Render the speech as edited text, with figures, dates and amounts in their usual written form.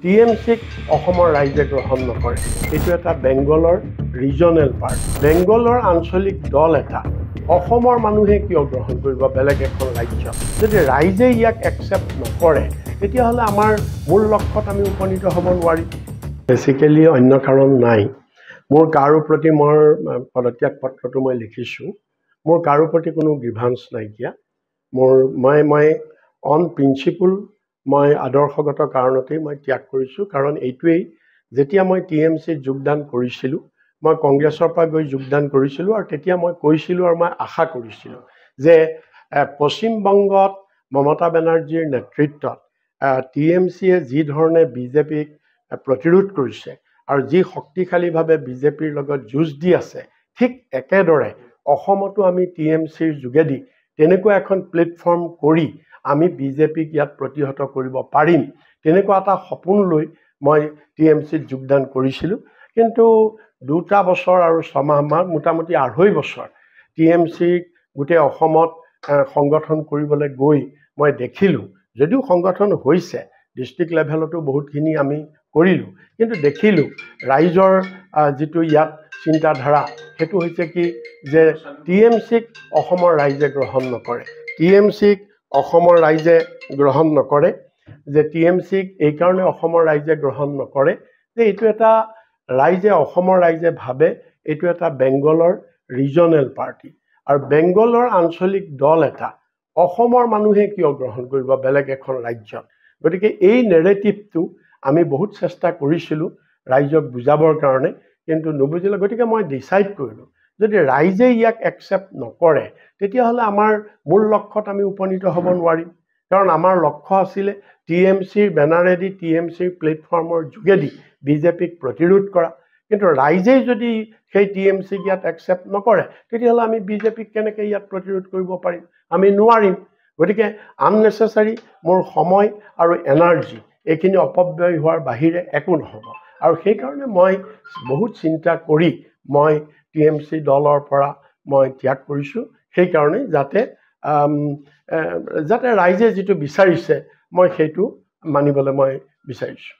টিএমচিক অসমৰ ৰাইজে গ্ৰহণ নকৰে। এইটো এটা বেংগলৰ ৰিজনেল পাৰ্টি, বেংগলৰ আঞ্চলিক দল এটা অসমৰ মানুহে কিয় গ্ৰহণ কৰিব বেলেগ এখন ৰাজ্য? যদি ৰাইজে ইয়াক একচেপ্ট নকৰে তেতিয়াহ'লে আমাৰ মূল লক্ষ্যত আমি উপনীত হ'ব নোৱাৰিম। বেচিকেলি অন্য কাৰণ নাই। মোৰ কাৰো প্ৰতি মোৰ পদত্যাগ পত্ৰটো মই লিখিছোঁ, মোৰ কাৰো প্ৰতি কোনো গ্ৰিভান্স নাইকিয়া। মই অন প্ৰিন্সিপল মই আদৰ্শগত কাৰণতেই মই ত্যাগ কৰিছোঁ। কাৰণ এইটোৱেই, যেতিয়া মই টিএমচিত যোগদান কৰিছিলোঁ, মই কংগ্ৰেছৰ পৰা গৈ যোগদান কৰিছিলোঁ আৰু তেতিয়া মই কৈছিলোঁ আৰু মই আশা কৰিছিলোঁ যে পশ্চিমবংগত মমতা বেনাৰ্জীৰ নেতৃত্বত টিএমচিয়ে যি ধৰণে বিজেপিক প্ৰতিৰোধ কৰিছে আৰু যি শক্তিশালীভাৱে বিজেপিৰ লগত যুঁজ দি আছে, ঠিক একেদৰে অসমতো আমি টিএমচিৰ যোগেদি তেনেকুৱা এখন প্লেটফৰ্ম কৰি আমি বিজেপিক ইয়াত প্ৰতিহত কৰিব পাৰিম, তেনেকুৱা এটা সপোন লৈ মই টিএমচিত যোগদান কৰিছিলোঁ। কিন্তু 2টা বছৰ আৰু 6 মাহ, মোটামুটি 2.5 বছৰ টিএমচিক গোটেই অসমত সংগঠন কৰিবলৈ গৈ মই দেখিলোঁ, যদিও সংগঠন হৈছে ডিষ্ট্ৰিক্ট লেভেলতো বহুতখিনি আমি কৰিলোঁ, কিন্তু দেখিলোঁ ৰাইজৰ যিটো ইয়াত চিন্তাধাৰা সেইটো হৈছে কি যে টিএমচিক অসমৰ ৰাইজে গ্ৰহণ নকৰে। টিএমচিক অসমৰ ৰাইজে গ্ৰহণ নকৰে যে টিএমচিক এইকাৰণে অসমৰ ৰাইজে গ্ৰহণ নকৰে যে এইটো এটা ৰাইজে, অসমৰ ৰাইজে ভাবে এইটো এটা বেংগলৰ ৰিজনেল পাৰ্টি, আৰু বেংগলৰ আঞ্চলিক দল এটা অসমৰ মানুহে কিয় গ্ৰহণ কৰিব বেলেগ এখন ৰাজ্যত? গতিকে এই নেৰেটিভটো আমি বহুত চেষ্টা কৰিছিলোঁ ৰাইজক বুজাবৰ কাৰণে, কিন্তু নুবুজিলে। গতিকে মই ডিচাইড কৰিলোঁ যদি ৰাইজে ইয়াক একচেপ্ট নকৰে তেতিয়াহ'লে আমাৰ মূল লক্ষ্যত আমি উপনীত হ'ব নোৱাৰিম। কাৰণ আমাৰ লক্ষ্য আছিলে টিএমচিৰ বেনাৰেদি, টিএমচিৰ প্লেটফৰ্মৰ যোগেদি বিজেপিক প্ৰতিৰোধ কৰা। কিন্তু ৰাইজেই যদি সেই টিএমচিক ইয়াত একচেপ্ট নকৰে তেতিয়াহ'লে আমি বিজেপিক কেনেকৈ ইয়াত প্ৰতিৰোধ কৰিব পাৰিম? আমি নোৱাৰিম। গতিকে আননেচেচাৰী মোৰ সময় আৰু এনাৰ্জি এইখিনি অপব্যয় হোৱাৰ বাহিৰে একো নহ'ব। আৰু সেইকাৰণে মই বহুত চিন্তা কৰি মই টিএমচি দলৰ পৰা মই ত্যাগ কৰিছোঁ। সেইকাৰণেই যাতে ৰাইজে যিটো বিচাৰিছে মই সেইটো মানিবলৈ মই বিচাৰিছোঁ।